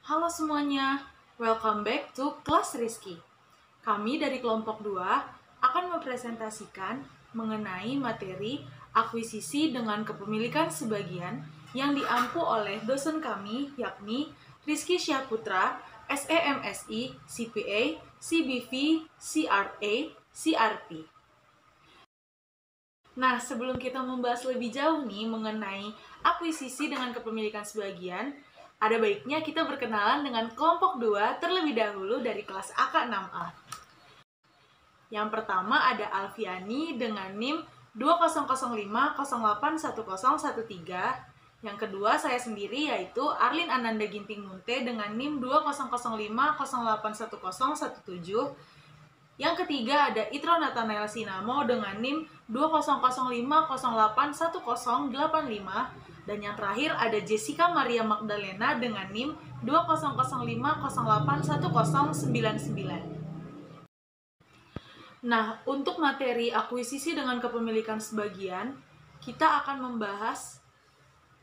Halo semuanya, welcome back to Kelas Rizky. Kami dari kelompok 2 akan mempresentasikan mengenai materi akuisisi dengan kepemilikan sebagian yang diampu oleh dosen kami, yakni Rizky Syahputra, SEMSI, CPA, CBV, CRA, CRP. Nah, sebelum kita membahas lebih jauh nih mengenai akuisisi dengan kepemilikan sebagian, ada baiknya kita berkenalan dengan kelompok 2 terlebih dahulu dari kelas AK6A. Yang pertama ada Alfiani dengan NIM 2005081013. Yang kedua saya sendiri yaitu Arlin Ananda Ginting Munte dengan NIM 2005081017. Yang ketiga ada Itro Nathanael Sinamo dengan NIM 2005081085. Dan yang terakhir ada Jessica Maria Magdalena dengan NIM 2005081099. Nah, untuk materi akuisisi dengan kepemilikan sebagian, kita akan membahas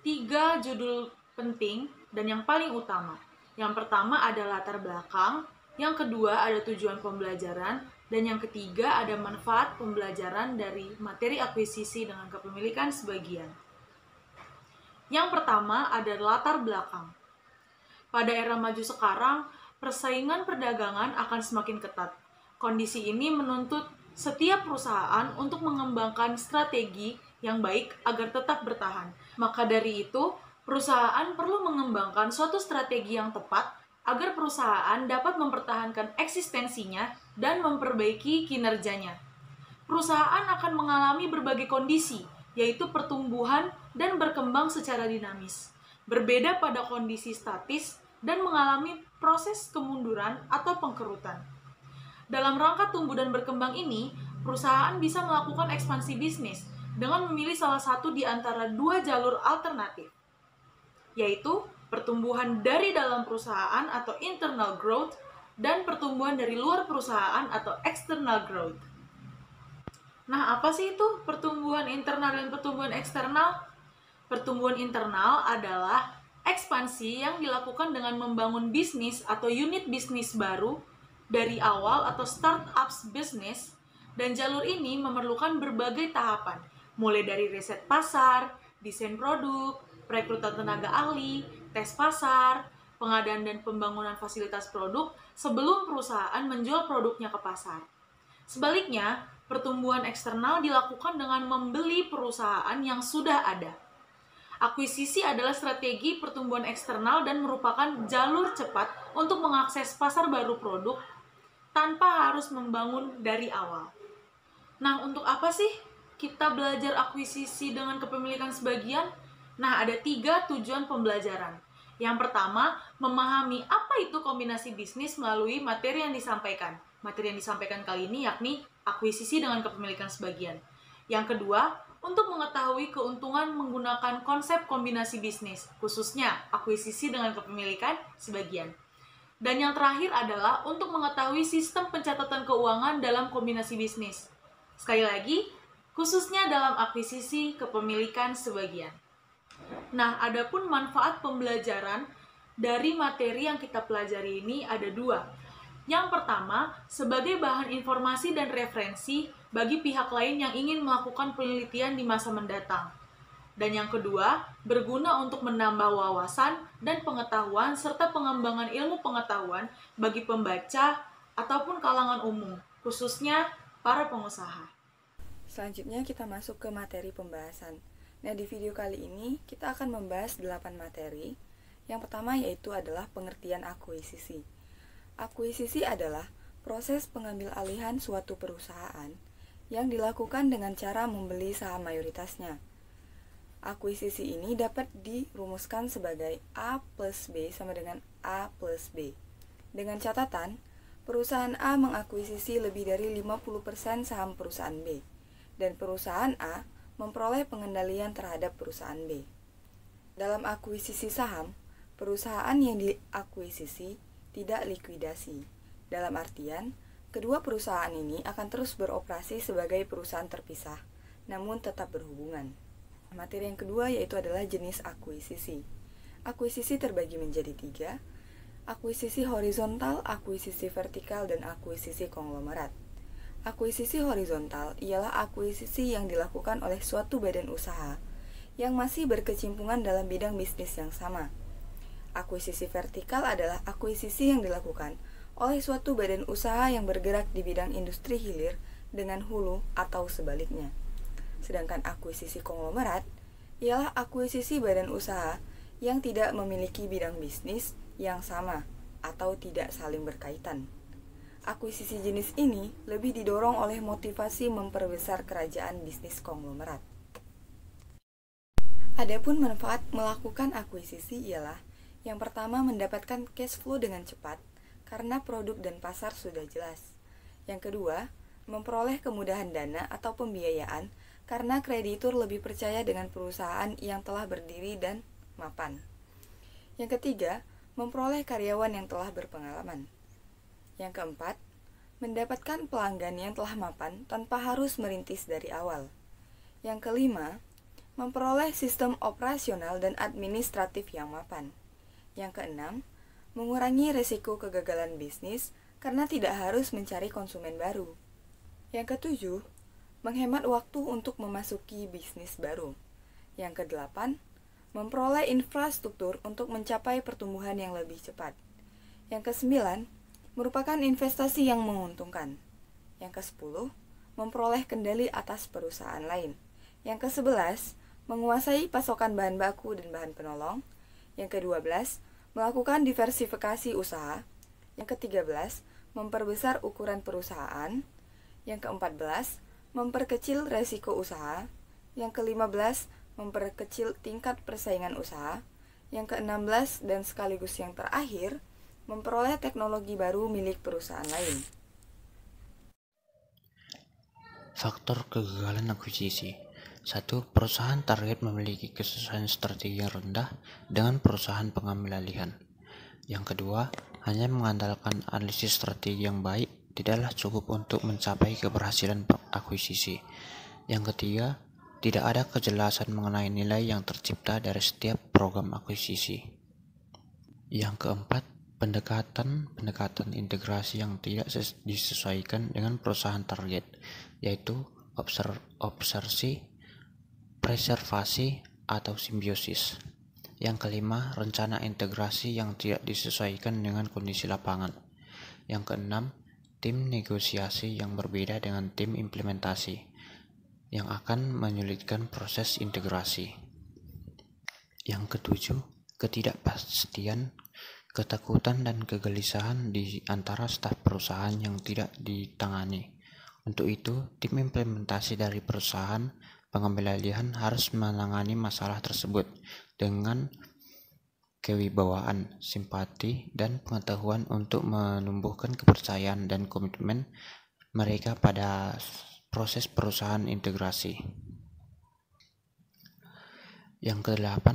3 judul penting dan yang paling utama. Yang pertama ada latar belakang, yang kedua ada tujuan pembelajaran, dan yang ketiga ada manfaat pembelajaran dari materi akuisisi dengan kepemilikan sebagian. Yang pertama ada latar belakang. Pada era maju sekarang, persaingan perdagangan akan semakin ketat. Kondisi ini menuntut setiap perusahaan untuk mengembangkan strategi yang baik agar tetap bertahan. Maka dari itu, perusahaan perlu mengembangkan suatu strategi yang tepat agar perusahaan dapat mempertahankan eksistensinya dan memperbaiki kinerjanya. Perusahaan akan mengalami berbagai kondisi, yaitu pertumbuhan dan berkembang secara dinamis. Berbeda pada kondisi statis dan mengalami proses kemunduran atau pengkerutan. Dalam rangka tumbuh dan berkembang ini, perusahaan bisa melakukan ekspansi bisnis dengan memilih salah satu di antara 2 jalur alternatif, yaitu pertumbuhan dari dalam perusahaan atau internal growth dan pertumbuhan dari luar perusahaan atau external growth. Nah, apa sih itu pertumbuhan internal dan pertumbuhan eksternal? Pertumbuhan internal adalah ekspansi yang dilakukan dengan membangun bisnis atau unit bisnis baru dari awal atau startups bisnis, dan jalur ini memerlukan berbagai tahapan, mulai dari riset pasar, desain produk, perekrutan tenaga ahli, tes pasar, pengadaan dan pembangunan fasilitas produk sebelum perusahaan menjual produknya ke pasar. Sebaliknya, pertumbuhan eksternal dilakukan dengan membeli perusahaan yang sudah ada. Akuisisi adalah strategi pertumbuhan eksternal dan merupakan jalur cepat untuk mengakses pasar baru produk tanpa harus membangun dari awal. Nah, untuk apa sih kita belajar akuisisi dengan kepemilikan sebagian? Nah, ada 3 tujuan pembelajaran. Yang pertama, memahami apa itu kombinasi bisnis melalui materi yang disampaikan. Materi yang disampaikan kali ini yakni akuisisi dengan kepemilikan sebagian. Yang kedua, untuk mengetahui keuntungan menggunakan konsep kombinasi bisnis, khususnya akuisisi dengan kepemilikan sebagian. Dan yang terakhir adalah untuk mengetahui sistem pencatatan keuangan dalam kombinasi bisnis. Sekali lagi, khususnya dalam akuisisi kepemilikan sebagian. Nah, adapun manfaat pembelajaran dari materi yang kita pelajari ini ada 2. Yang pertama, sebagai bahan informasi dan referensi bagi pihak lain yang ingin melakukan penelitian di masa mendatang. Dan yang kedua, berguna untuk menambah wawasan dan pengetahuan serta pengembangan ilmu pengetahuan bagi pembaca ataupun kalangan umum, khususnya para pengusaha. Selanjutnya kita masuk ke materi pembahasan. Nah, di video kali ini kita akan membahas 8 materi. Yang pertama yaitu adalah pengertian akuisisi. Akuisisi adalah proses pengambil alihan suatu perusahaan yang dilakukan dengan cara membeli saham mayoritasnya. Akuisisi ini dapat dirumuskan sebagai A plus B sama dengan A plus B. Dengan catatan, perusahaan A mengakuisisi lebih dari 50% saham perusahaan B, dan perusahaan A memperoleh pengendalian terhadap perusahaan B. Dalam akuisisi saham, perusahaan yang diakuisisi tidak likuidasi. Dalam artian, kedua perusahaan ini akan terus beroperasi sebagai perusahaan terpisah, namun tetap berhubungan. Materi yang kedua yaitu adalah jenis akuisisi. Akuisisi terbagi menjadi 3. Akuisisi horizontal, akuisisi vertikal, dan akuisisi konglomerat. Akuisisi horizontal ialah akuisisi yang dilakukan oleh suatu badan usaha yang masih berkecimpungan dalam bidang bisnis yang sama. Akuisisi vertikal adalah akuisisi yang dilakukan oleh suatu badan usaha yang bergerak di bidang industri hilir dengan hulu atau sebaliknya. Sedangkan akuisisi konglomerat ialah akuisisi badan usaha yang tidak memiliki bidang bisnis yang sama atau tidak saling berkaitan. Akuisisi jenis ini lebih didorong oleh motivasi memperbesar kerajaan bisnis konglomerat. Adapun manfaat melakukan akuisisi ialah yang pertama mendapatkan cash flow dengan cepat karena produk dan pasar sudah jelas. Yang kedua, memperoleh kemudahan dana atau pembiayaan karena kreditur lebih percaya dengan perusahaan yang telah berdiri dan mapan. Yang ketiga, memperoleh karyawan yang telah berpengalaman. Yang keempat, mendapatkan pelanggan yang telah mapan tanpa harus merintis dari awal. Yang kelima, memperoleh sistem operasional dan administratif yang mapan. Yang keenam, mengurangi risiko kegagalan bisnis karena tidak harus mencari konsumen baru. Yang ketujuh, menghemat waktu untuk memasuki bisnis baru. Yang kedelapan, memperoleh infrastruktur untuk mencapai pertumbuhan yang lebih cepat. Yang kesembilan, merupakan investasi yang menguntungkan. Yang kesepuluh, memperoleh kendali atas perusahaan lain. Yang kesebelas, menguasai pasokan bahan baku dan bahan penolong. Yang ke-12, melakukan diversifikasi usaha. Yang ke-13, memperbesar ukuran perusahaan. Yang ke-14, memperkecil resiko usaha. Yang ke-15, memperkecil tingkat persaingan usaha. Yang ke-16 dan sekaligus yang terakhir, memperoleh teknologi baru milik perusahaan lain. Faktor kegagalan akuisisi. 1. Perusahaan target memiliki kesesuaian strategi yang rendah dengan perusahaan pengambil alihan. Yang kedua, hanya mengandalkan analisis strategi yang baik tidaklah cukup untuk mencapai keberhasilan akuisisi. Yang ketiga, tidak ada kejelasan mengenai nilai yang tercipta dari setiap program akuisisi. Yang keempat, pendekatan integrasi yang tidak disesuaikan dengan perusahaan target, yaitu observasi, preservasi, atau simbiosis. Yang kelima, rencana integrasi yang tidak disesuaikan dengan kondisi lapangan. Yang keenam, tim negosiasi yang berbeda dengan tim implementasi, yang akan menyulitkan proses integrasi. Yang ketujuh, ketidakpastian, ketakutan dan kegelisahan di antara staf perusahaan yang tidak ditangani. Untuk itu, tim implementasi dari perusahaan pengambil alihan harus menangani masalah tersebut dengan kewibawaan, simpati, dan pengetahuan untuk menumbuhkan kepercayaan dan komitmen mereka pada proses perusahaan integrasi. Yang ke-8,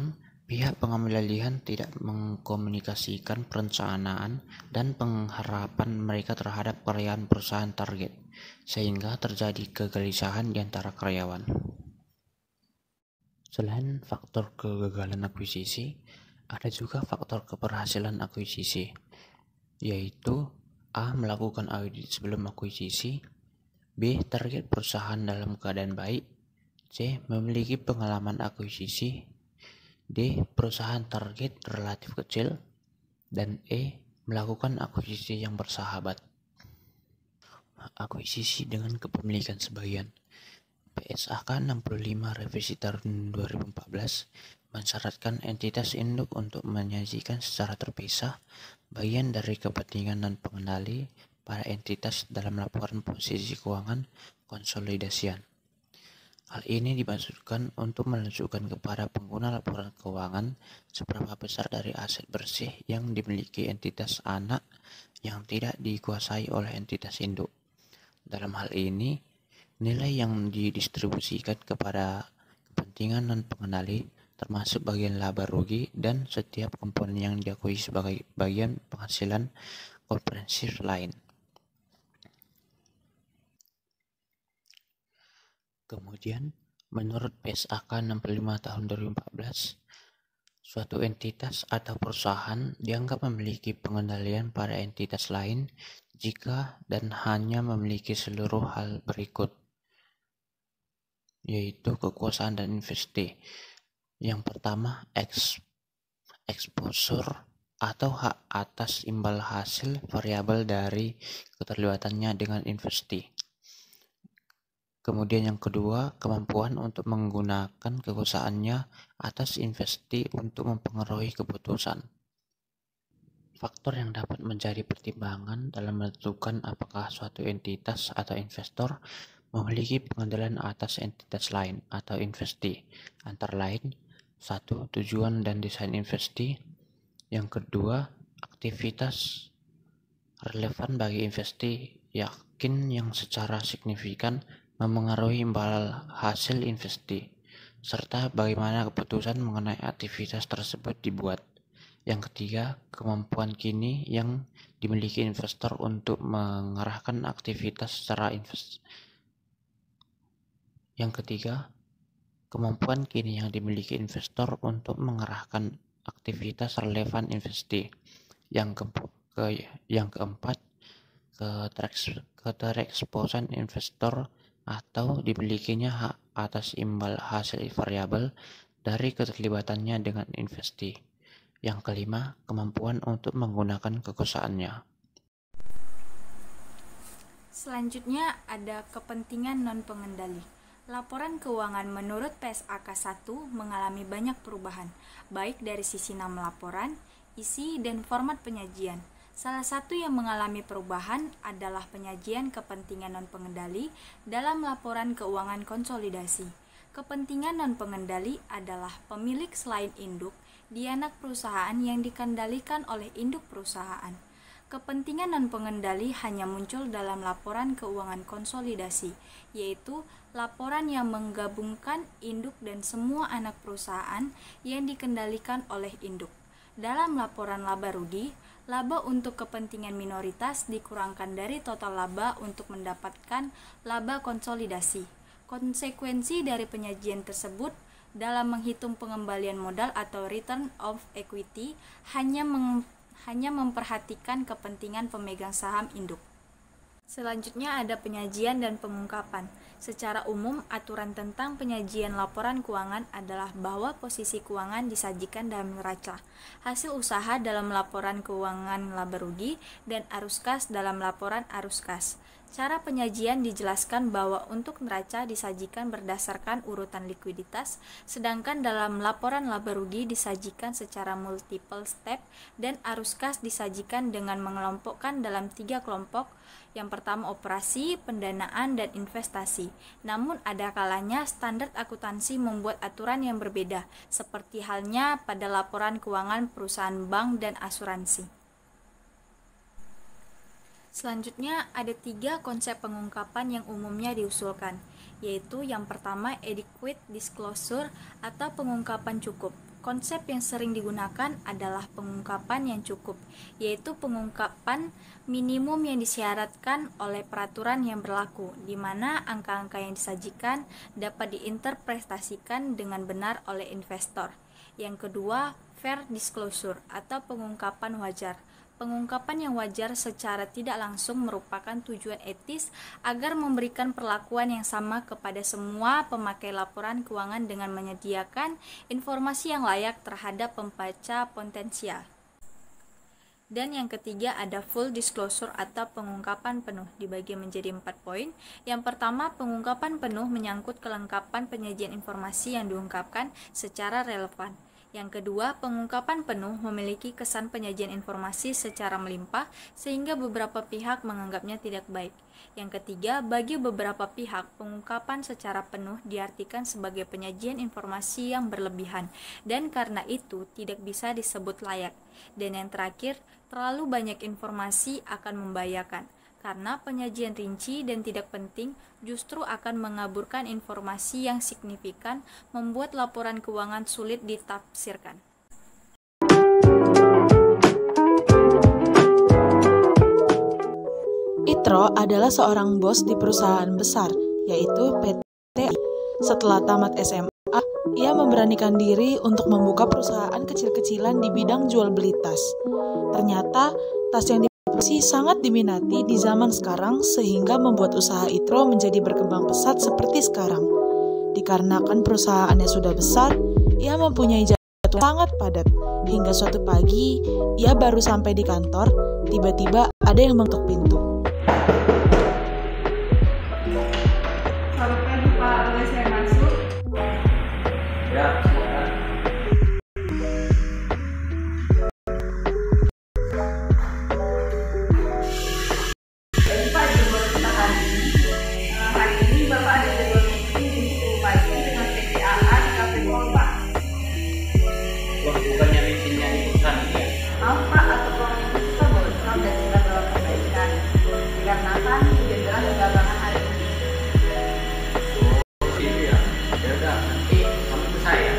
pihak pengambil alihan tidak mengkomunikasikan perencanaan dan pengharapan mereka terhadap karyawan perusahaan target, sehingga terjadi kegelisahan di antara karyawan. Selain faktor kegagalan akuisisi, ada juga faktor keberhasilan akuisisi, yaitu A. Melakukan audit sebelum akuisisi, B. Target perusahaan dalam keadaan baik, C. Memiliki pengalaman akuisisi, D. Perusahaan target relatif kecil, dan E. Melakukan akuisisi yang bersahabat. Akuisisi dengan kepemilikan sebagian. PSAK 65 revisi tahun 2014 mensyaratkan entitas induk untuk menyajikan secara terpisah bagian dari kepentingan dan pengendali pada entitas dalam laporan posisi keuangan konsolidasian. Hal ini dimaksudkan untuk menunjukkan kepada pengguna laporan keuangan seberapa besar dari aset bersih yang dimiliki entitas anak yang tidak dikuasai oleh entitas induk. Dalam hal ini, nilai yang didistribusikan kepada kepentingan dan pengendali termasuk bagian laba rugi dan setiap komponen yang diakui sebagai bagian penghasilan komprehensif lain. Kemudian, menurut PSAK 65 tahun 2014, Suatu entitas atau perusahaan dianggap memiliki pengendalian pada entitas lain jika dan hanya memiliki seluruh hal berikut, yaitu kekuasaan dan investasi. Yang pertama, exposure atau hak atas imbal hasil variabel dari keterlibatannya dengan investasi. Kemudian yang kedua, kemampuan untuk menggunakan kekuasaannya atas investasi untuk mempengaruhi keputusan. Faktor yang dapat menjadi pertimbangan dalam menentukan apakah suatu entitas atau investor memiliki pengendalian atas entitas lain atau investasi, antara lain: 1. Tujuan dan desain investasi. Yang kedua, aktivitas relevan bagi investasi yakin yang secara signifikan memengaruhi imbal hasil investasi, serta bagaimana keputusan mengenai aktivitas tersebut dibuat. Yang ketiga, kemampuan kini yang dimiliki investor untuk mengarahkan aktivitas secara relevan investasi. Yang keempat, ketereksposan investor atau dimilikinya hak atas imbal hasil variabel dari keterlibatannya dengan investasi. Yang kelima, kemampuan untuk menggunakan kekuasaannya. Selanjutnya ada kepentingan non-pengendali. Laporan keuangan menurut PSAK 1 mengalami banyak perubahan, baik dari sisi nama laporan, isi, dan format penyajian. Salah satu yang mengalami perubahan adalah penyajian kepentingan non-pengendali dalam laporan keuangan konsolidasi. Kepentingan non-pengendali adalah pemilik selain induk di anak perusahaan yang dikendalikan oleh induk perusahaan. Kepentingan non-pengendali hanya muncul dalam laporan keuangan konsolidasi, yaitu laporan yang menggabungkan induk dan semua anak perusahaan yang dikendalikan oleh induk. Dalam laporan laba rugi, laba untuk kepentingan minoritas dikurangkan dari total laba untuk mendapatkan laba konsolidasi. Konsekuensi dari penyajian tersebut dalam menghitung pengembalian modal atau return of equity hanya memperhatikan kepentingan pemegang saham induk. Selanjutnya ada penyajian dan pengungkapan. Secara umum, aturan tentang penyajian laporan keuangan adalah bahwa posisi keuangan disajikan dalam neraca, hasil usaha dalam laporan keuangan laba rugi, dan arus kas dalam laporan arus kas. Cara penyajian dijelaskan bahwa untuk neraca disajikan berdasarkan urutan likuiditas, sedangkan dalam laporan laba rugi disajikan secara multiple step, dan arus kas disajikan dengan mengelompokkan dalam 3 kelompok. Yang pertama operasi, pendanaan, dan investasi. Namun ada kalanya standar akuntansi membuat aturan yang berbeda, seperti halnya pada laporan keuangan perusahaan bank dan asuransi. Selanjutnya ada 3 konsep pengungkapan yang umumnya diusulkan, yaitu yang pertama adequate disclosure atau pengungkapan cukup. Konsep yang sering digunakan adalah pengungkapan yang cukup, yaitu pengungkapan minimum yang disyaratkan oleh peraturan yang berlaku, di mana angka-angka yang disajikan dapat diinterpretasikan dengan benar oleh investor. Yang kedua, fair disclosure atau pengungkapan wajar. Pengungkapan yang wajar secara tidak langsung merupakan tujuan etis agar memberikan perlakuan yang sama kepada semua pemakai laporan keuangan dengan menyediakan informasi yang layak terhadap pembaca potensial. Dan yang ketiga ada full disclosure atau pengungkapan penuh, dibagi menjadi 4 poin. Yang pertama, pengungkapan penuh menyangkut kelengkapan penyajian informasi yang diungkapkan secara relevan. Yang kedua, pengungkapan penuh memiliki kesan penyajian informasi secara melimpah sehingga beberapa pihak menganggapnya tidak baik. Yang ketiga, bagi beberapa pihak, pengungkapan secara penuh diartikan sebagai penyajian informasi yang berlebihan dan karena itu tidak bisa disebut layak. Dan yang terakhir, terlalu banyak informasi akan membahayakan. Karena penyajian rinci dan tidak penting justru akan mengaburkan informasi yang signifikan, membuat laporan keuangan sulit ditafsirkan. Itro adalah seorang bos di perusahaan besar, yaitu PT. Setelah tamat SMA, ia memberanikan diri untuk membuka perusahaan kecil-kecilan di bidang jual beli tas. Ternyata, tas yang diproduksi sangat diminati di zaman sekarang sehingga membuat usaha Itro menjadi berkembang pesat seperti sekarang. Dikarenakan perusahaannya sudah besar, ia mempunyai jadwal sangat padat. Hingga suatu pagi, ia baru sampai di kantor, tiba-tiba ada yang mengetuk pintu. Selamat pagi Pak, boleh saya masuk? Ya, silakan. Jadi Pak, jadwal kita hari ini. Hari ini Bapak ada jadwal meeting jam 10 pagi dengan PTA di Cafe Mall Pak. Wah, bukannya meetingnya di perusahaan ya? Maaf Pak, atau kalau kita bosan dan sedang dalam perbaikan. Dikarenakan hujan deras berbarengan hari ini. Oh, gitu ya. Ya udah, nanti kamu ke saya.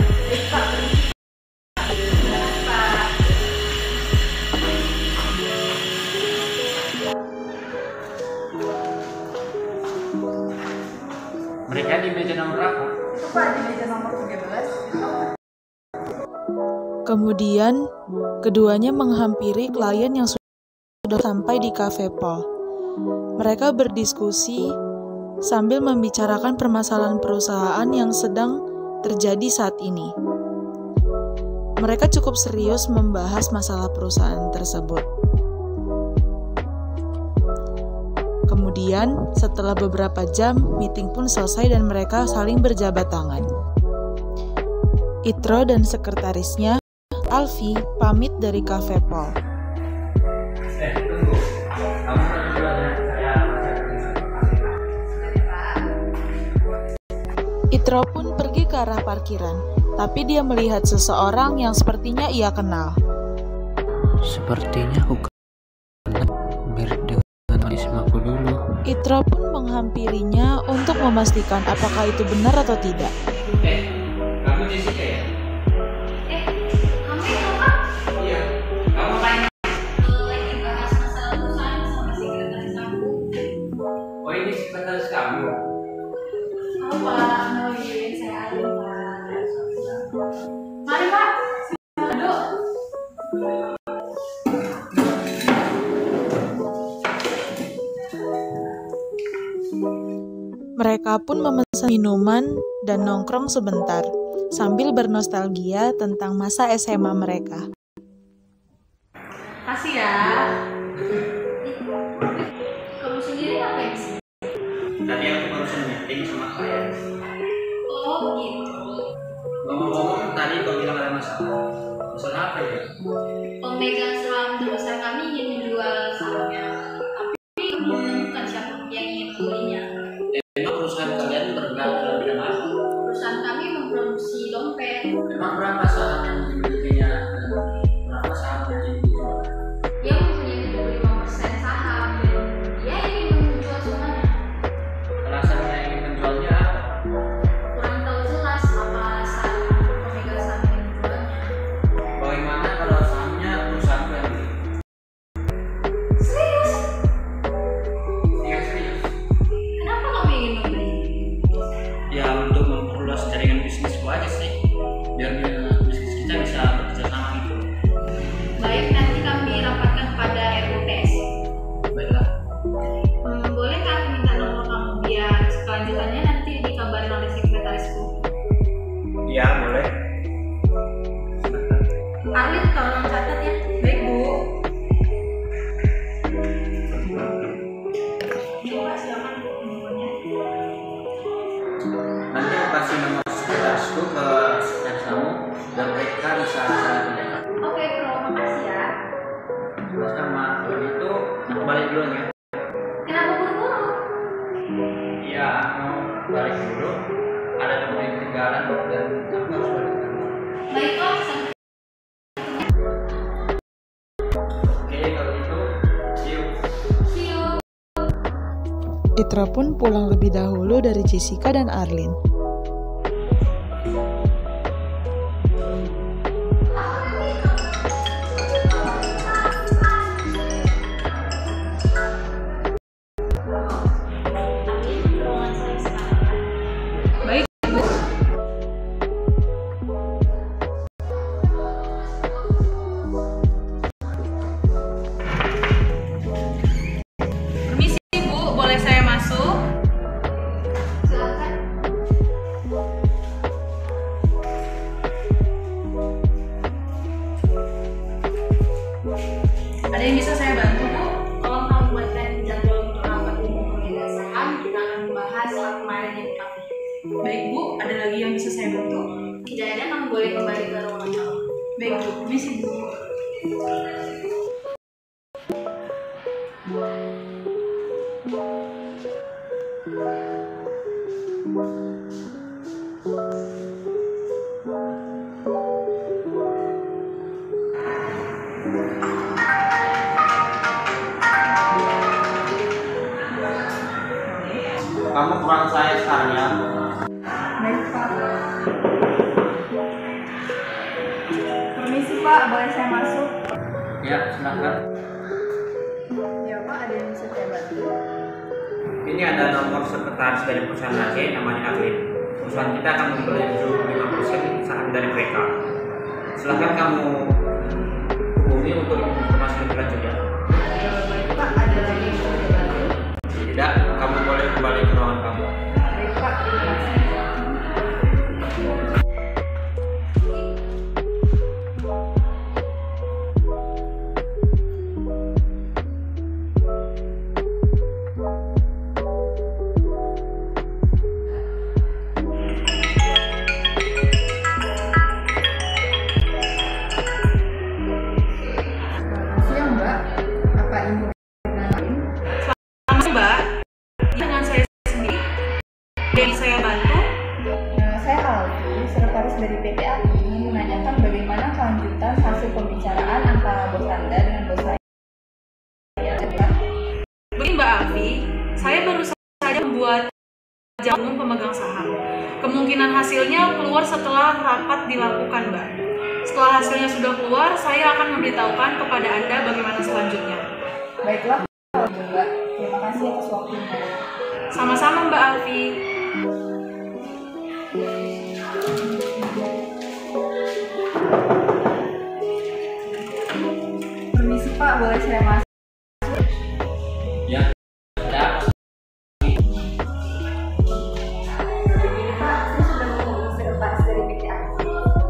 Pak, Pak. Mereka di meja nomor berapa? Itu Pak di meja nomor 13. Kemudian, keduanya menghampiri klien yang sudah sampai di Cafe Paul. Mereka berdiskusi sambil membicarakan permasalahan perusahaan yang sedang terjadi saat ini. Mereka cukup serius membahas masalah perusahaan tersebut. Kemudian, setelah beberapa jam, meeting pun selesai dan mereka saling berjabat tangan. Itro dan sekretarisnya, Alfi, pamit dari Cafe Paul. Tunggu. Kamu tadi juga saya Itro pun pergi ke arah parkiran, tapi dia melihat seseorang yang sepertinya ia kenal. Sepertinya aku kenal mirip dengan karismaku dulu. Itro pun menghampirinya untuk memastikan apakah itu benar atau tidak. Kamu Jessica ya? Kamu itu kan Iya. Kamu ngapain? lagi bahas masalah perusahaan sama sekretaris aku. Oh, ini sekretaris kamu. Halo Pak, kenalin saya Alin Pak. Mari Pak, duduk. Mereka pun memesan minuman dan nongkrong sebentar, sambil bernostalgia tentang masa SMA mereka. Kasih ya. Kamu sendiri ngapain sih? Tadi aku barusan meeting sama klien. Oh gitu. Ngomong-ngomong, tadi kau bilang ada masalah. Masalah apa ya? Pemegang saham terbesar kami ingin menjual sahamnya, tapi belum menemukan siapa yang ingin membelinya. Emang perusahaan kalian bergerak dalam bidang apa? Perusahaan kami memproduksi dompet. Emang berapa saham yang dimilikinya dan berapa saham yang dijual? Dia mempunyai 75% saham dan dia ingin menjual semuanya. Alasannya ingin menjualnya apa? Kurang tahu jelas apa alasan pemegang saham ingin menjualnya. Bagaimana kalau sahamnya perusahaan yang beli? Serius? Iya, serius. Kenapa kamu ingin membeli? Ya, untuk memperluas jaringan bisnisku aja sih, biar bisnis kita bisa bekerja sama gitu. Baik, nanti kami rapatkan pada RUTS. Baiklah. Bolehkah aku minta nomor kamu biar kelanjutannya nanti dikabarin oleh sekretarisku? Iya, boleh. Arlin, tolong catat ya. Baik Bu. Coba silakan Bu nomornya. Nanti aku kasih nomor sekretarisku ke sekretaris kamu dan mereka bisa saling kontak. Oke, Bro, makasih ya. Sama kalau gitu, aku balik dulu ya. Kenapa buru-buru? Iya, mau balik dulu. Ada teman yang ketinggalan dan aku harus balik ke kantor. Baiklah, sampai Oke, kalau gitu, see you. see you. Itro pun pulang lebih dahulu dari Jessica dan Arlin. Baik Bu. Ada yang bisa saya bantu, Bu? Tolong kamu buatkan jadwal untuk rapat umum pemegang saham. Kita akan membahas hal kemarin yang kami. Baik, Bu. Ada lagi yang bisa saya bantu? Tidak ada, kamu boleh kembali ke ruangan kamu. Baik, Bu. Permisi, Bu. Kamu kurang saya sekarang ya. Baik, Pak. Permisi, Pak. Boleh saya masuk? Ya, silakan. Ya, Pak. Ada yang bisa saya bantu? Ini ada nomor sekretaris dari perusahaan AC namanya Arlin. Perusahaan kita akan membeli 75% saham dari mereka. Silahkan kamu hubungi untuk informasi lebih lanjut ya. Baik, Pak. Ada lagi yang bisa saya bantu? Tidak, kamu boleh kembali ke ruangan kamu. Baik, Pak. Terima kasih. Siang, Mbak. Apa ini lain? Selamat, Mbak. Dengan saya sendiri. Jadi saya bantu. Saya Alfi, sekretaris dari PT AI, ingin menanyakan bagaimana kelanjutan hasil pembicaraan antara bos Anda dengan bos saya. Begini, Mbak Alfi, saya baru saja membuat jadwal umum pemegang saham. Kemungkinan hasilnya keluar setelah rapat dilakukan, Mbak. Setelah hasilnya sudah keluar, saya akan memberitahukan kepada Anda bagaimana selanjutnya. Baiklah, kalau gitu, Mbak. Terima kasih atas waktunya. Sama-sama, Mbak Alfi. Permisi, Pak. Boleh saya masuk? Ya, ada apa? Pak, saya sudah menghubungi sekretaris dari PT AI.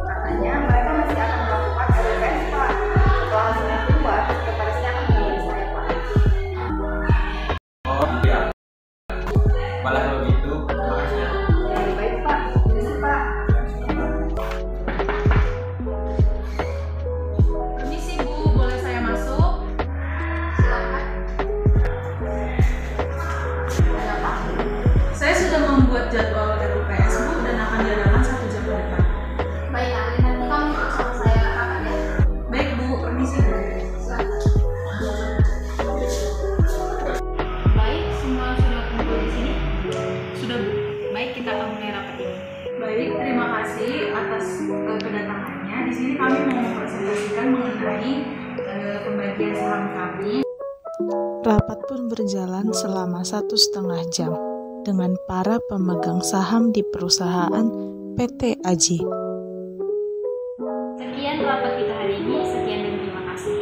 Katanya mereka masih akan melakukan LPS, Pak. Setelah hasilnya keluar, sekretarisnya akan menghubungi saya, Pak. Oh iya. Malah kalau gitu, terima kasih ya. Baik, Pak. Permisi, Pak. Permisi, Bu. Boleh saya masuk? Silakan. Saya sudah membuat jadwal RUPS, Bu, dan akan diadakan 1 jam ke depan. Baik, Arlin, nanti kamu ikut sama saya rapat ya. Baik, Bu. Permisi, Bu. Silakan. Baik, semua sudah kumpul di sini. Sudah, Bu. Baik, kita akan mulai rapat ini. Baik, terima kasih atas kedatangannya. Di sini kami mau mempresentasikan mengenai pembagian saham kami. Rapat pun berjalan selama 1,5 jam dengan para pemegang saham di perusahaan PT Aji. Sekian rapat kita hari ini. Sekian dan terima kasih.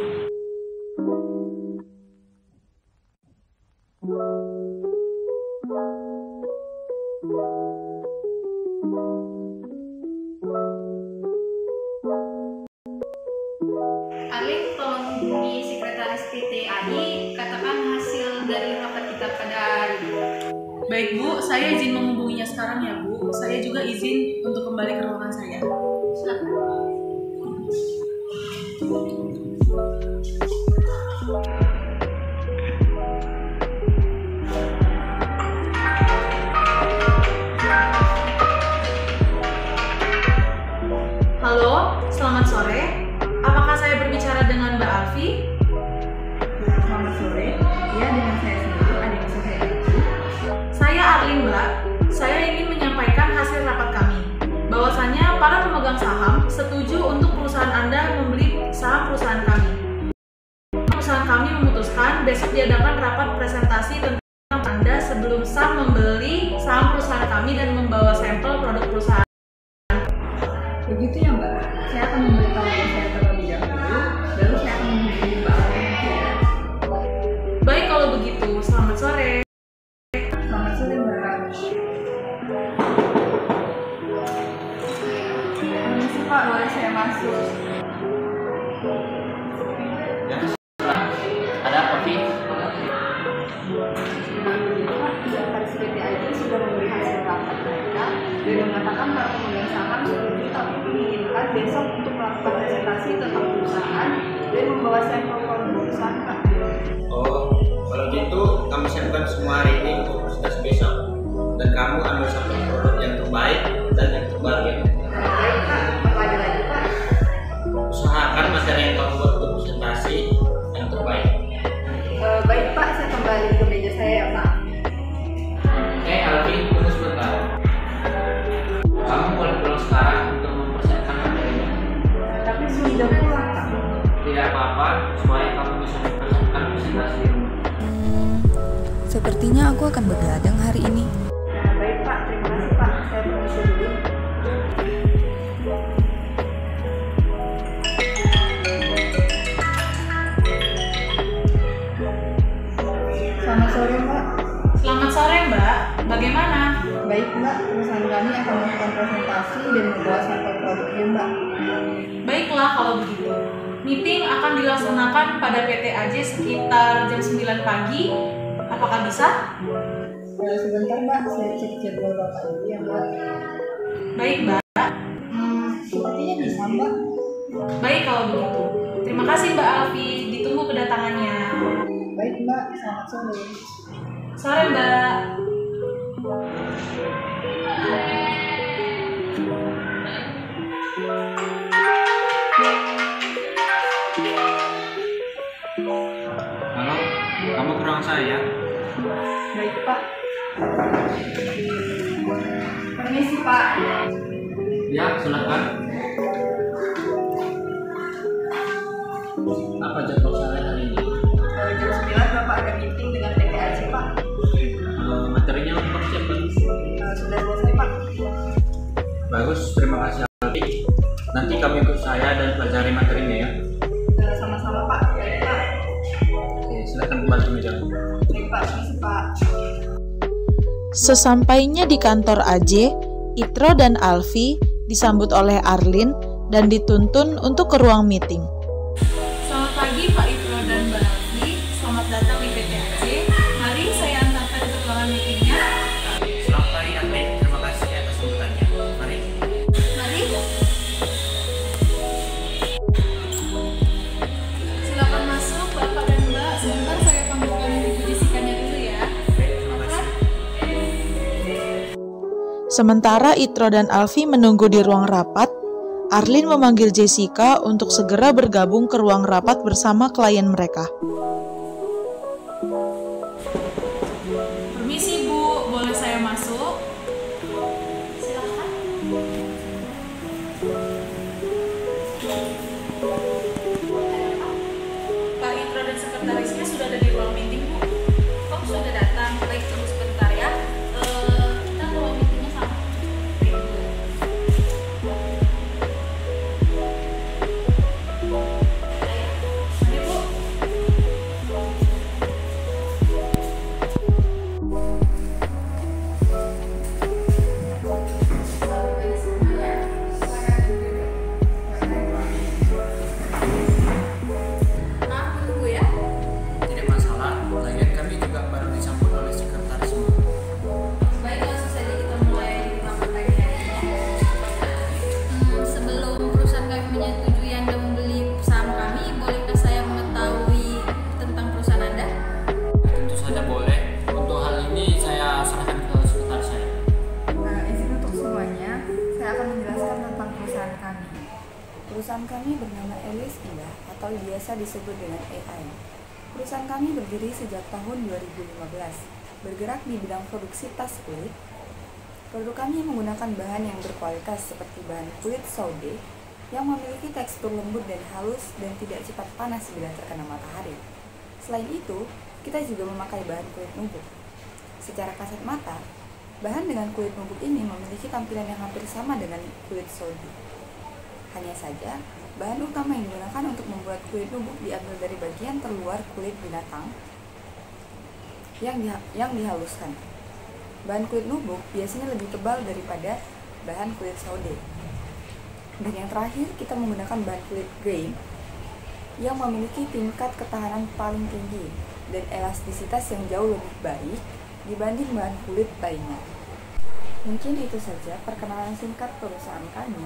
Arlin, tolong hubungi sekretaris PT AI, katakan hasil dari rapat kita pada hari ini. Baik, Bu. Saya izin menghubunginya sekarang ya, Bu. Saya juga izin untuk kembali ke ruangan saya. Silakan. Halo, selamat sore. Apakah saya berbicara dengan Mbak Alfi? Selamat sore. Ya, dengan saya sendiri. Ada yang bisa saya bantu? Saya Arlin, Mbak. Saya ingin menyampaikan hasil rapat kami. Bahwasannya para pemegang saham setuju untuk perusahaan Anda membeli saham perusahaan kami. Perusahaan kami memutuskan besok diadakan rapat presentasi tentang Anda sebelum sah membeli saham perusahaan kami dan membawa sampel produk perusahaan. Begitu ya, Mbak. Saya akan memberitahu bos saya terlebih dahulu, baru saya akan menghubungi Mbak Alfi nanti ya. Baik kalau begitu, selamat sore. Selamat sore, Mbak. Permisi, Pak. Boleh saya masuk? Ya, boleh membawa sampel produk perusahaan Pak. Oh, kalau gitu kamu siapkan semua hari ini untuk presentasi besok. Dan kamu ambil satu produk yang terbaik dan yang terbaru ya. Baik Pak, apa ada lagi Pak? Usahakan materi yang kamu buat untuk presentasi yang terbaik. Baik Pak, saya kembali ke meja saya ya Pak. Alfi, tunggu sebentar. Kamu boleh pulang sekarang untuk mempersiapkan materinya. Tapi sudah pulang Pak. Tidak apa-apa, supaya kamu bisa mempersiapkan presentasi di rumah. Sepertinya aku akan begadang hari ini. Baik Pak, terima kasih Pak. Saya permisi dulu. Selamat sore Mbak. Selamat sore Mbak, bagaimana? Baik Mbak, perusahaan kami akan melakukan presentasi dan membawa sampel produknya Mbak. Baiklah kalau begitu. Meeting akan dilaksanakan pada PT AJ sekitar jam 9 pagi. Apakah bisa? Sebentar Mbak, saya cek jadwal Bapak dulu ya Mbak. Baik Mbak. Sepertinya bisa Mbak. Baik kalau begitu. Terima kasih Mbak Alfi, ditunggu kedatangannya. Baik Mbak, selamat sore. Sore Mbak. Halo, kamu ke ruang saya. Baik Pak. Permisi Pak. Ya, silakan. Apa jadwal saya hari ini? Jam 9 Bapak ada meeting dengan PT AJ Pak. Materinya untuk siapkan. Sudah selesai Pak. Bagus, terima kasih Alfi. Nanti kamu ikut saya dan pelajari materinya ya. Sama-sama Pak. Baik Pak. Oke, silakan kembali ke meja. Baik Pak, permisi Pak. Sesampainya di kantor AJ, Itro dan Alfi disambut oleh Arlin dan dituntun untuk ke ruang meeting. Selamat pagi Pak Itro dan Mbak Alfi. Selamat datang di PT AJ. Mari saya antarkan ke ruangan meetingnya. Selamat pagi Alfi, terima kasih atas sambutannya. Mari. Mari. Silakan masuk Bapak dan Mbak. Sebentar saya panggilkan Ibu Jessica-nya dulu ya. Terima kasih. Sementara Itro dan Alfi menunggu di ruang rapat, Arlin memanggil Jessica untuk segera bergabung ke ruang rapat bersama klien mereka. Permisi Bu, boleh saya masuk? Silakan. Pak Itro dan sekretarisnya sudah ada di ruang meeting Bu. Oh, sudah datang. Baik, tunggu sebentar ya. Kita ke ruang meetingnya sama. Mari Bu. Maaf menunggu ya. Tidak masalah, klien kami juga baru disambut oleh sekretarismu. Baik, langsung saja kita mulai rapat pagi hari ini. Sebelum perusahaan kami menyetujui Anda membeli saham kami, bolehkah saya mengetahui tentang perusahaan Anda? Tentu saja boleh. Untuk hal ini saya serahkan ke sekretaris saya. Izin untuk semuanya, saya akan menjelaskan tentang perusahaan kami. Perusahaan kami bernama Elis Indah atau biasa disebut dengan AI. Perusahaan kami berdiri sejak tahun 2015, bergerak di bidang produksi tas kulit. Produk kami menggunakan bahan yang berkualitas seperti bahan kulit saude yang memiliki tekstur lembut dan halus dan tidak cepat panas bila terkena matahari. Selain itu, kita juga memakai bahan kulit nubuk. Secara kasat mata, bahan dengan kulit nubuk ini memiliki tampilan yang hampir sama dengan kulit saude. Hanya saja, bahan utama yang digunakan untuk membuat kulit nubuk diambil dari bagian terluar kulit binatang yang dihaluskan. Bahan kulit nubuk biasanya lebih tebal daripada bahan kulit saude. Dan yang terakhir, kita menggunakan bahan kulit grain yang memiliki tingkat ketahanan paling tinggi dan elastisitas yang jauh lebih baik dibanding bahan kulit lainnya. Mungkin itu saja perkenalan singkat perusahaan kami.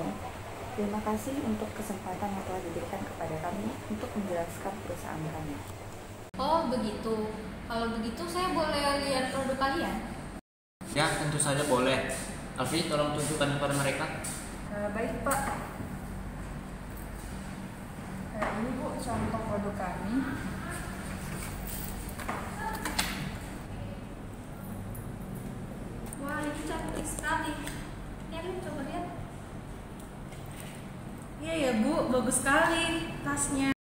Terima kasih untuk kesempatan yang telah diberikan kepada kami untuk menjelaskan perusahaan kami. Oh begitu. Kalau begitu saya boleh lihat produk kalian? Ya, tentu saja boleh. Alfi, tolong tunjukkan kepada mereka. Baik Pak. Ini Bu contoh produk kami. Wah itu cantik sekali. Ini lu coba lihat. Iya ya Bu, bagus sekali tasnya.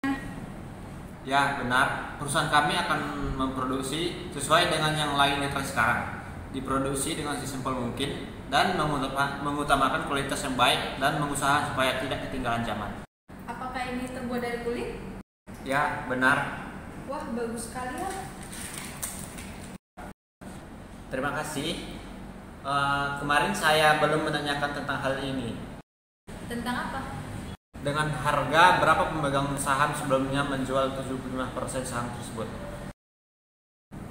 Ya, benar. Perusahaan kami akan memproduksi sesuai dengan yang lainnya sekarang. Diproduksi dengan sesimpel mungkin dan mengutamakan kualitas yang baik dan mengusahakan supaya tidak ketinggalan zaman. Apakah ini terbuat dari kulit? Ya, benar. Wah bagus sekali ya. Terima kasih. Kemarin saya belum menanyakan tentang hal ini. Tentang apa? Dengan harga berapa pemegang saham sebelumnya menjual 75% saham tersebut?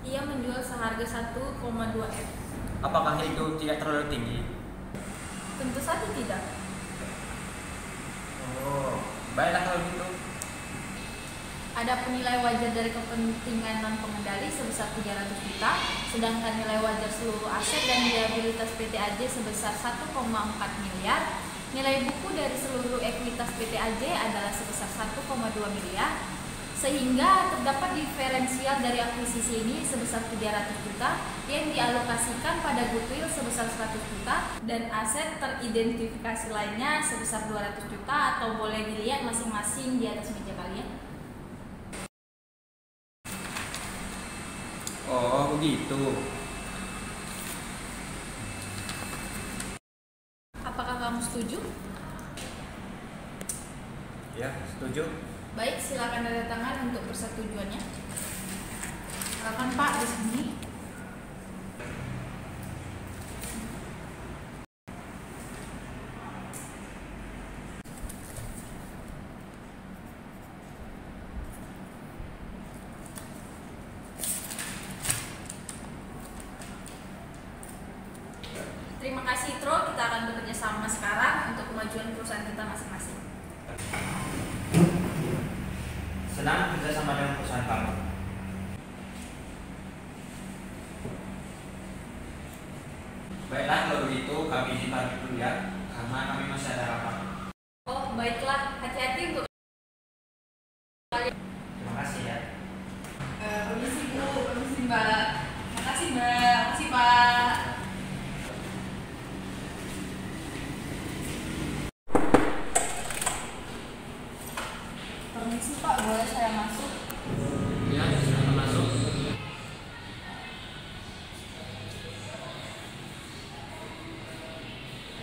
Ia menjual seharga 1,2 M. Apakah itu tidak terlalu tinggi? Tentu saja tidak. Oh, baiklah kalau gitu. Ada nilai wajar dari kepentingan non pengendali sebesar 300 juta, sedangkan nilai wajar seluruh aset dan liabilitas PT AJ sebesar 1,4 miliar. Nilai buku dari seluruh ekuitas PT AJ adalah sebesar 1,2 miliar, sehingga terdapat diferensial dari akuisisi ini sebesar 300 juta yang dialokasikan pada goodwill sebesar 100 juta dan aset teridentifikasi lainnya sebesar 200 juta, atau boleh dilihat masing-masing di atas meja kalian. Oh, begitu. Apakah kamu setuju? Ya, setuju. Baik, silakan tanda tangan untuk persetujuannya. Silakan Pak di sini. Terima kasih Tro, kita akan bekerja sama sekarang untuk kemajuan perusahaan kita masing-masing. Senang kerjasama dengan perusahaan kamu. Baiklah kalau begitu kami izin pamit dulu ya, karena kami masih ada rapat. Oh baiklah, hati-hati untuk kalian. Terima kasih ya. Permisi Bu, permisi Mbak. Makasih Mbak, makasih Pak. Permisi Pak, boleh saya masuk? Ya, silakan masuk.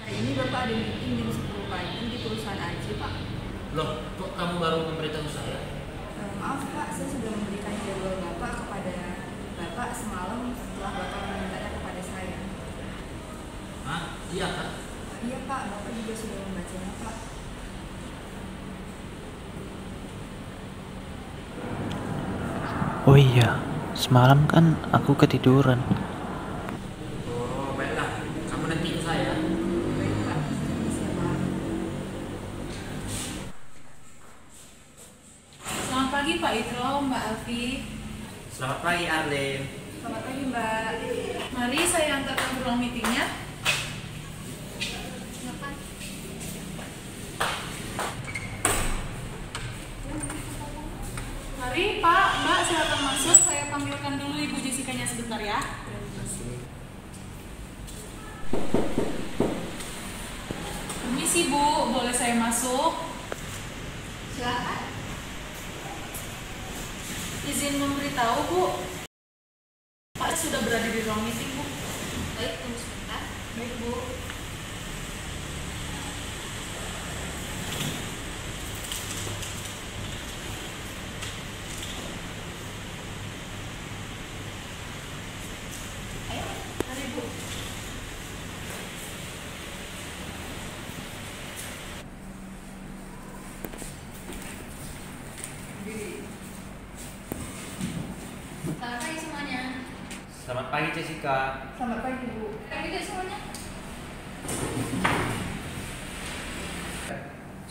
Hari ini Bapak ada meeting jam 10 pagi di perusahaan AJ Pak. Loh, kok kamu baru memberitahu saya? Maaf Pak, saya sudah memberikan jadwal Bapak kepada Bapak semalam setelah Bapak memintanya kepada saya. Hah? Iya kan? Iya Pak, Bapak juga sudah membacanya Pak. Oh iya, semalam kan aku ketiduran. Oh, baiklah. Kamu nanti ke saya. Baik Pak, permisi ya Pak. Selamat pagi Pak Itro, Mbak Alfi. Selamat pagi Arlene. Selamat pagi Mbak. Mari saya antarkan ke ruang meetingnya. Silakan. Mari Pak, Mbak silakan masuk. Saya panggilkan dulu Ibu Jessica-nya sebentar ya. Permisi Bu, boleh saya masuk? Silakan. Izin memberitahu Bu, Pak sudah berada di ruang meeting Bu. Baik, tunggu sebentar. Baik Bu. Ayo. Mari Bu. Selamat pagi semuanya. Selamat pagi Jessica. Selamat pagi Bu. Pagi juga semuanya.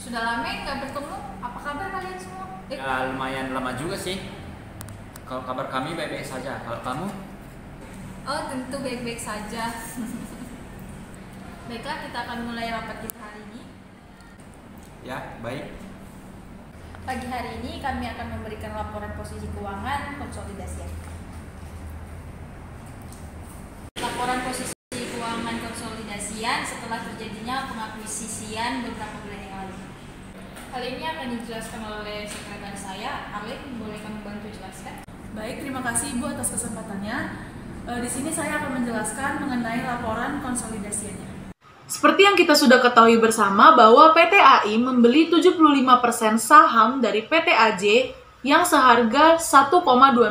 Sudah lama nggak bertemu. Apa kabar kalian semua? Ya lumayan lama juga sih. Kalau kabar kami baik-baik saja. Kalau kamu? Oh, tentu baik-baik saja. Baiklah, kita akan mulai rapat kita hari ini. Ya, baik. Pagi hari ini kami akan memberikan laporan posisi keuangan konsolidasian. Laporan posisi keuangan konsolidasian setelah terjadinya pengakuisisian beberapa bulan yang lalu. Hal ini akan dijelaskan oleh sekretaris saya, Arlin. Boleh kamu bantu jelaskan? Baik, terima kasih Ibu atas kesempatannya. Di sini saya akan menjelaskan mengenai laporan konsolidasiannya. Seperti yang kita sudah ketahui bersama bahwa PT AI membeli 75% saham dari PT AJ yang seharga 1,2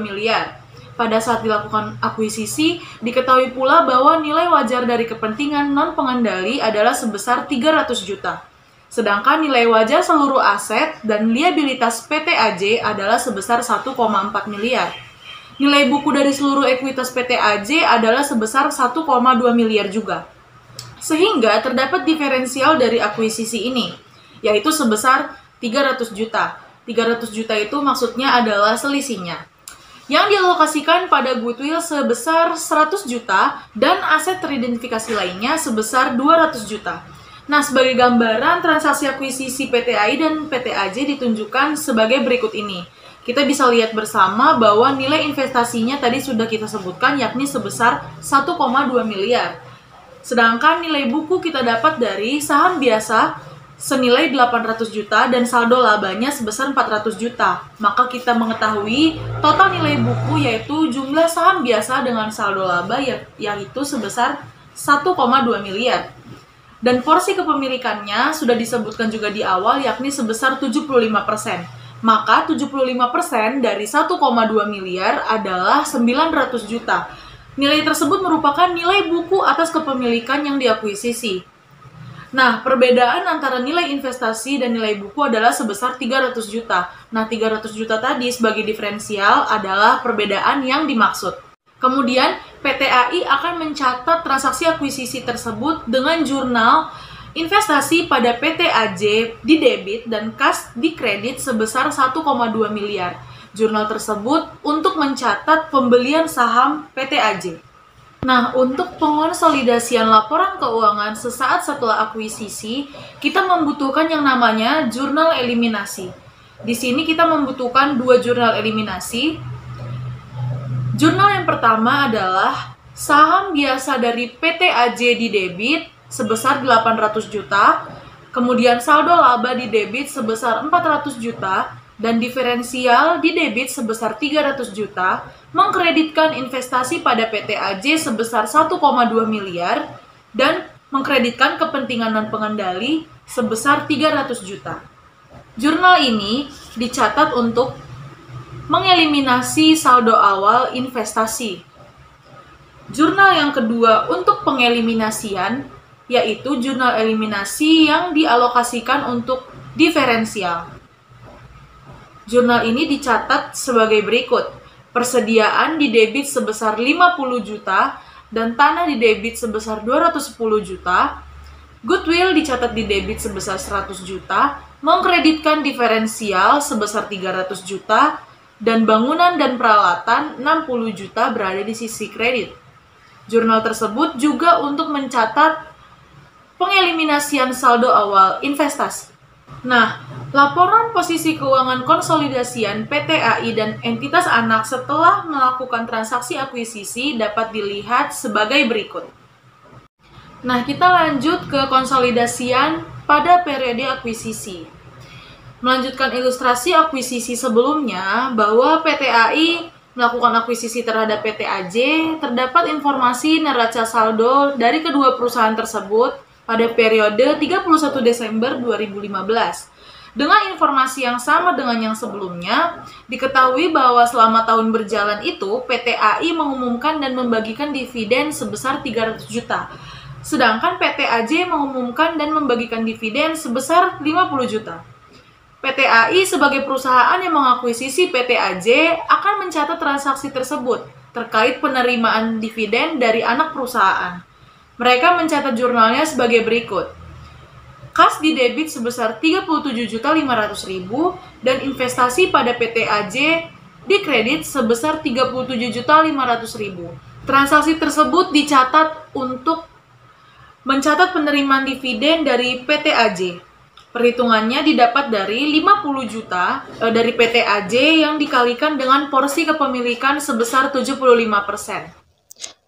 miliar. Pada saat dilakukan akuisisi, diketahui pula bahwa nilai wajar dari kepentingan non-pengendali adalah sebesar 300 juta. Sedangkan nilai wajar seluruh aset dan liabilitas PT AJ adalah sebesar 1,4 miliar. Nilai buku dari seluruh ekuitas PT AJ adalah sebesar 1,2 miliar juga. Sehingga terdapat diferensial dari akuisisi ini, yaitu sebesar 300 juta. 300 juta itu maksudnya adalah selisihnya, yang dialokasikan pada goodwill sebesar 100 juta dan aset teridentifikasi lainnya sebesar 200 juta. Nah, sebagai gambaran transaksi akuisisi PT AI dan PT AJ ditunjukkan sebagai berikut ini. Kita bisa lihat bersama bahwa nilai investasinya tadi sudah kita sebutkan, yakni sebesar 1,2 miliar. Sedangkan nilai buku kita dapat dari saham biasa senilai 800 juta dan saldo labanya sebesar 400 juta. Maka kita mengetahui total nilai buku yaitu jumlah saham biasa dengan saldo laba yaitu sebesar 1,2 miliar. Dan porsi kepemilikannya sudah disebutkan juga di awal yakni sebesar 75%. Maka 75% dari 1,2 miliar adalah 900 juta. Nilai tersebut merupakan nilai buku atas kepemilikan yang diakuisisi. Nah, perbedaan antara nilai investasi dan nilai buku adalah sebesar 300 juta. Nah, 300 juta tadi sebagai diferensial adalah perbedaan yang dimaksud. Kemudian, PT AI akan mencatat transaksi akuisisi tersebut dengan jurnal investasi pada PT AJ di debit dan kas di kredit sebesar 1,2 miliar. Jurnal tersebut untuk mencatat pembelian saham PT AJ. Nah, untuk pengonsolidasian laporan keuangan sesaat setelah akuisisi, kita membutuhkan yang namanya jurnal eliminasi. Di sini kita membutuhkan 2 jurnal eliminasi. Jurnal yang pertama adalah saham biasa dari PT AJ di debit sebesar 800 juta, kemudian saldo laba di debit sebesar 400 juta, dan diferensial di debit sebesar 300 juta, mengkreditkan investasi pada PT AJ sebesar 1,2 miliar, dan mengkreditkan kepentingan non-pengendali sebesar 300 juta. Jurnal ini dicatat untuk mengeliminasi saldo awal investasi. Jurnal yang kedua untuk pengeliminasian, yaitu jurnal eliminasi yang dialokasikan untuk diferensial. Jurnal ini dicatat sebagai berikut. Persediaan di debit sebesar 50 juta dan tanah di debit sebesar 210 juta. Goodwill dicatat di debit sebesar 100 juta, mengkreditkan diferensial sebesar 300 juta, dan bangunan dan peralatan 60 juta berada di sisi kredit. Jurnal tersebut juga untuk mencatat pengeliminasian saldo awal investasi. Nah, laporan posisi keuangan konsolidasian PT AI dan entitas anak setelah melakukan transaksi akuisisi dapat dilihat sebagai berikut. Nah, kita lanjut ke konsolidasian pada periode akuisisi. Melanjutkan ilustrasi akuisisi sebelumnya bahwa PT AI melakukan akuisisi terhadap PT AJ, terdapat informasi neraca saldo dari kedua perusahaan tersebut pada periode 31 Desember 2015. Dengan informasi yang sama dengan yang sebelumnya, diketahui bahwa selama tahun berjalan itu, PT AI mengumumkan dan membagikan dividen sebesar 300 juta. Sedangkan PT AJ mengumumkan dan membagikan dividen sebesar 50 juta. PT AI sebagai perusahaan yang mengakuisisi PT AJ akan mencatat transaksi tersebut terkait penerimaan dividen dari anak perusahaan. Mereka mencatat jurnalnya sebagai berikut. Kas didebit sebesar 37.500.000 dan investasi pada PT AJ dikredit sebesar 37.500.000. Transaksi tersebut dicatat untuk mencatat penerimaan dividen dari PT AJ. Perhitungannya didapat dari 50 juta dari PT AJ yang dikalikan dengan porsi kepemilikan sebesar 75%.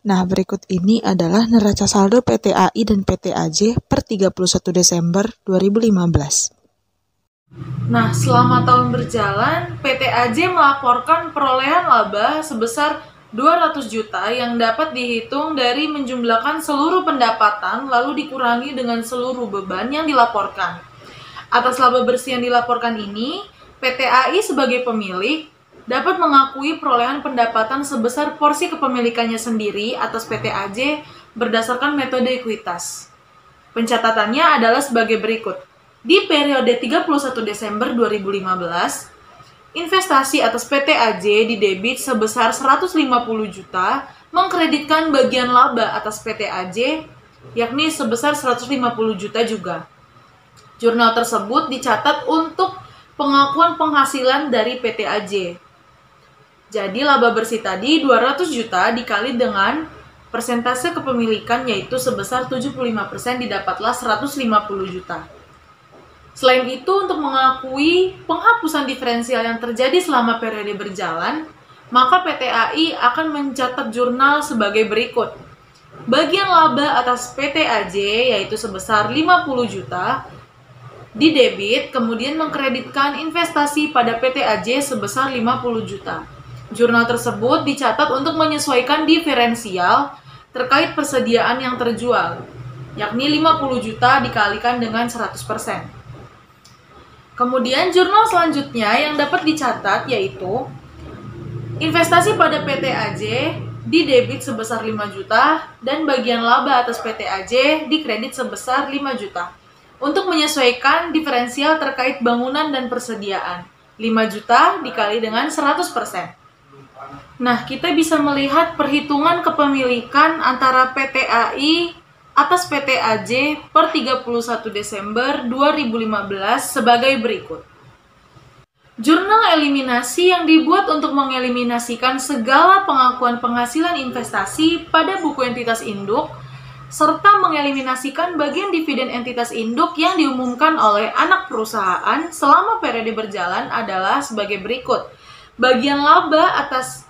Nah, berikut ini adalah neraca saldo PT AI dan PT AJ per 31 Desember 2015. Nah, selama tahun berjalan, PT AJ melaporkan perolehan laba sebesar 200 juta yang dapat dihitung dari menjumlahkan seluruh pendapatan lalu dikurangi dengan seluruh beban yang dilaporkan. Atas laba bersih yang dilaporkan ini, PT AI sebagai pemilik dapat mengakui perolehan pendapatan sebesar porsi kepemilikannya sendiri atas PT AJ berdasarkan metode ekuitas. Pencatatannya adalah sebagai berikut. Di periode 31 Desember 2015, investasi atas PT AJ didebit sebesar 150 juta, mengkreditkan bagian laba atas PT AJ, yakni sebesar 150 juta juga. Jurnal tersebut dicatat untuk pengakuan penghasilan dari PT AJ. Jadi laba bersih tadi 200 juta dikali dengan persentase kepemilikan yaitu sebesar 75% didapatlah 150 juta. Selain itu, untuk mengakui penghapusan diferensial yang terjadi selama periode berjalan, maka PT AI akan mencatat jurnal sebagai berikut. Bagian laba atas PT AJ yaitu sebesar 50 juta didebit, kemudian mengkreditkan investasi pada PT AJ sebesar 50 juta. Jurnal tersebut dicatat untuk menyesuaikan diferensial terkait persediaan yang terjual, yakni 50 juta dikalikan dengan 100%. Kemudian jurnal selanjutnya yang dapat dicatat yaitu investasi pada PT AJ didebit sebesar 5 juta dan bagian laba atas PT AJ dikredit sebesar 5 juta. Untuk menyesuaikan diferensial terkait bangunan dan persediaan, 5 juta dikali dengan 100%. Nah, kita bisa melihat perhitungan kepemilikan antara PT AI atas PT AJ per 31 Desember 2015 sebagai berikut. Jurnal eliminasi yang dibuat untuk mengeliminasikan segala pengakuan penghasilan investasi pada buku entitas induk, serta mengeliminasikan bagian dividen entitas induk yang diumumkan oleh anak perusahaan selama periode berjalan adalah sebagai berikut. Bagian laba atas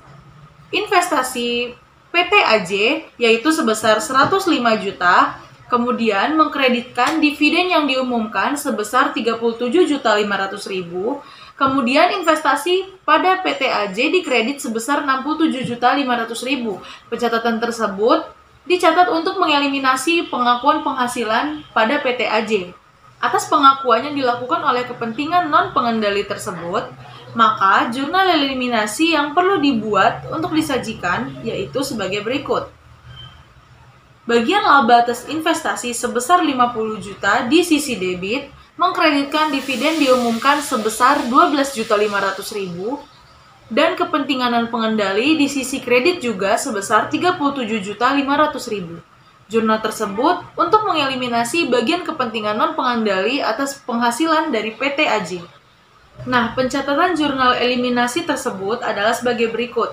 investasi PT AJ yaitu sebesar 105 juta, kemudian mengkreditkan dividen yang diumumkan sebesar 37.500.000, kemudian investasi pada PT AJ dikredit sebesar 67.500.000. Pencatatan tersebut dicatat untuk mengeliminasi pengakuan penghasilan pada PT AJ. Atas pengakuan yang dilakukan oleh kepentingan non-pengendali tersebut, maka jurnal eliminasi yang perlu dibuat untuk disajikan yaitu sebagai berikut. Bagian laba atas investasi sebesar 50 juta di sisi debit, mengkreditkan dividen diumumkan sebesar 12.500.000 dan kepentingan non-pengendali di sisi kredit juga sebesar 37.500.000. Jurnal tersebut untuk mengeliminasi bagian kepentingan non-pengendali atas penghasilan dari PT AJ. Nah, pencatatan jurnal eliminasi tersebut adalah sebagai berikut.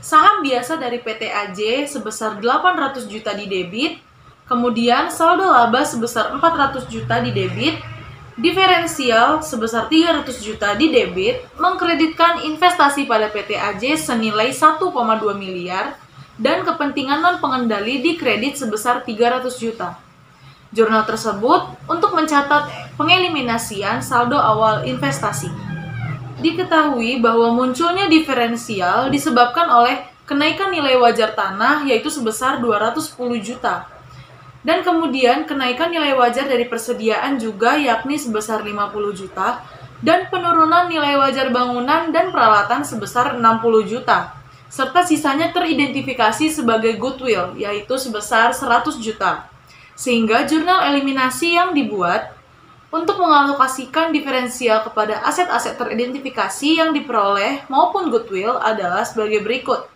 Saham biasa dari PT AJ sebesar 800 juta di debit, kemudian saldo laba sebesar 400 juta di debit, diferensial sebesar 300 juta di debit, mengkreditkan investasi pada PT AJ senilai 1,2 miliar, dan kepentingan non-pengendali dikredit sebesar 300 juta. Jurnal tersebut untuk mencatat pengeliminasian saldo awal investasi. Diketahui bahwa munculnya diferensial disebabkan oleh kenaikan nilai wajar tanah yaitu sebesar 210 juta. Dan kemudian kenaikan nilai wajar dari persediaan juga yakni sebesar 50 juta dan penurunan nilai wajar bangunan dan peralatan sebesar 60 juta. Serta sisanya teridentifikasi sebagai goodwill yaitu sebesar 100 juta. Sehingga jurnal eliminasi yang dibuat untuk mengalokasikan diferensial kepada aset-aset teridentifikasi yang diperoleh maupun goodwill adalah sebagai berikut.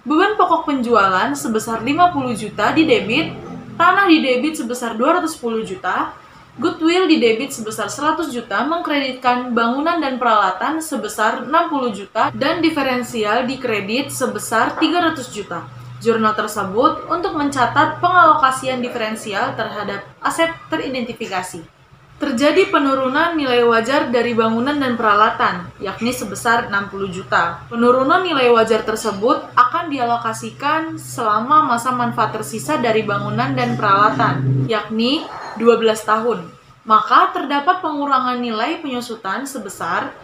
Beban pokok penjualan sebesar 50 juta di debit, tanah di debit sebesar 210 juta, Goodwill didebit sebesar 100 juta, mengkreditkan bangunan dan peralatan sebesar 60 juta, dan diferensial dikredit sebesar 300 juta. Jurnal tersebut untuk mencatat pengalokasian diferensial terhadap aset teridentifikasi. Terjadi penurunan nilai wajar dari bangunan dan peralatan, yakni sebesar 60 juta. Penurunan nilai wajar tersebut akan dialokasikan selama masa manfaat tersisa dari bangunan dan peralatan, yakni 12 tahun. Maka terdapat pengurangan nilai penyusutan sebesar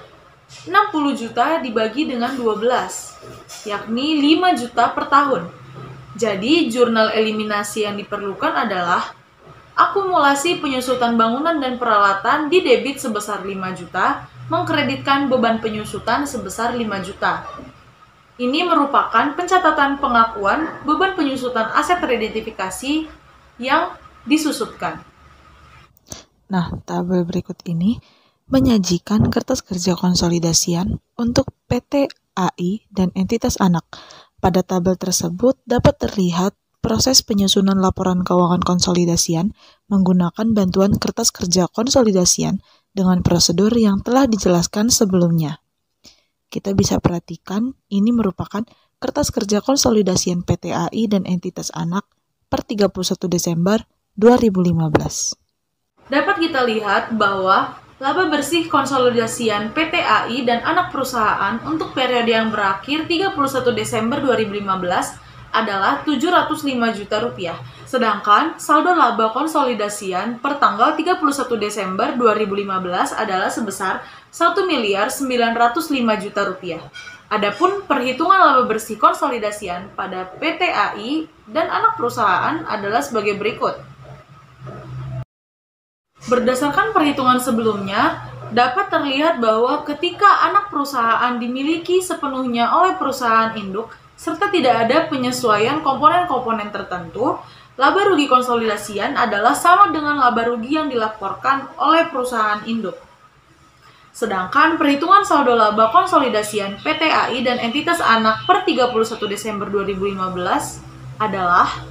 60 juta dibagi dengan 12, yakni 5 juta per tahun. Jadi, jurnal eliminasi yang diperlukan adalah akumulasi penyusutan bangunan dan peralatan di debit sebesar 5 juta, mengkreditkan beban penyusutan sebesar 5 juta. Ini merupakan pencatatan pengakuan beban penyusutan aset teridentifikasi yang disusutkan. Nah, tabel berikut ini menyajikan kertas kerja konsolidasian untuk PT AI dan entitas anak. Pada tabel tersebut dapat terlihat proses penyusunan laporan keuangan konsolidasian menggunakan bantuan kertas kerja konsolidasian dengan prosedur yang telah dijelaskan sebelumnya. Kita bisa perhatikan ini merupakan kertas kerja konsolidasian PT AI dan entitas anak per 31 Desember 2015. Dapat kita lihat bahwa laba bersih konsolidasian PT AI dan anak perusahaan untuk periode yang berakhir 31 Desember 2015 adalah 705 juta rupiah. Sedangkan saldo laba konsolidasian per tanggal 31 Desember 2015 adalah sebesar 1.905 juta rupiah. Adapun perhitungan laba bersih konsolidasian pada PT AI dan anak perusahaan adalah sebagai berikut. Berdasarkan perhitungan sebelumnya, dapat terlihat bahwa ketika anak perusahaan dimiliki sepenuhnya oleh perusahaan induk, serta tidak ada penyesuaian komponen-komponen tertentu, laba rugi konsolidasian adalah sama dengan laba rugi yang dilaporkan oleh perusahaan induk. Sedangkan perhitungan saldo laba konsolidasian PT AI dan entitas anak per 31 Desember 2015 adalah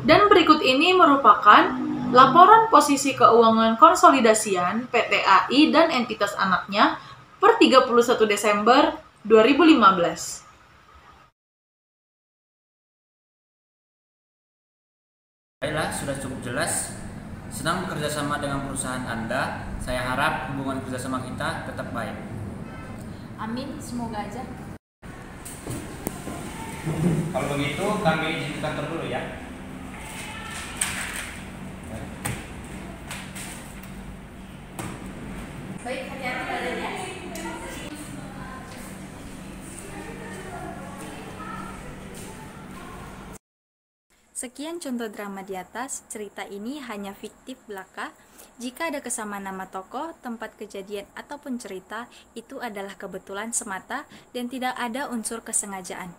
dan berikut ini merupakan laporan posisi keuangan konsolidasian PT AI dan entitas anaknya per 31 Desember 2015. Baiklah, sudah cukup jelas. Senang bekerja sama dengan perusahaan Anda. Saya harap hubungan kerjasama kita tetap baik. Amin, semoga aja. Kalau begitu, kami izin ke kantor dulu ya. Baik, hati-hati kalian ya. Sekian contoh drama di atas. Cerita ini hanya fiktif belaka. Jika ada kesamaan nama tokoh, tempat kejadian, ataupun cerita, itu adalah kebetulan semata dan tidak ada unsur kesengajaan.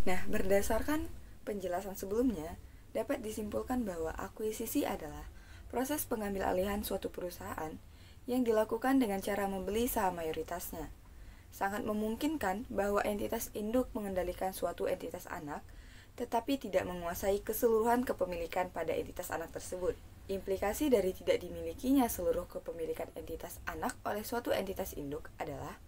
Nah, berdasarkan penjelasan sebelumnya, dapat disimpulkan bahwa akuisisi adalah proses pengambil alihan suatu perusahaan yang dilakukan dengan cara membeli saham mayoritasnya. Sangat memungkinkan bahwa entitas induk mengendalikan suatu entitas anak, tetapi tidak menguasai keseluruhan kepemilikan pada entitas anak tersebut. Implikasi dari tidak dimilikinya seluruh kepemilikan entitas anak oleh suatu entitas induk adalah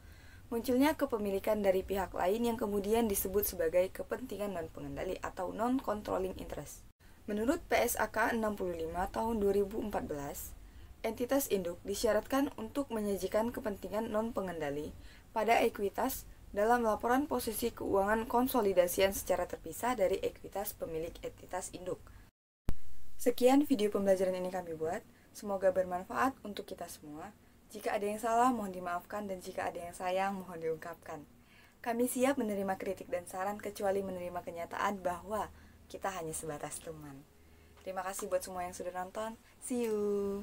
munculnya kepemilikan dari pihak lain yang kemudian disebut sebagai kepentingan non-pengendali atau non-controlling interest. Menurut PSAK 65 tahun 2014, entitas induk disyaratkan untuk menyajikan kepentingan non-pengendali pada ekuitas dalam laporan posisi keuangan konsolidasian secara terpisah dari ekuitas pemilik entitas induk. Sekian video pembelajaran ini kami buat, semoga bermanfaat untuk kita semua. Jika ada yang salah, mohon dimaafkan, dan jika ada yang sayang, mohon diungkapkan. Kami siap menerima kritik dan saran kecuali menerima kenyataan bahwa kita hanya sebatas teman. Terima kasih buat semua yang sudah nonton. See you!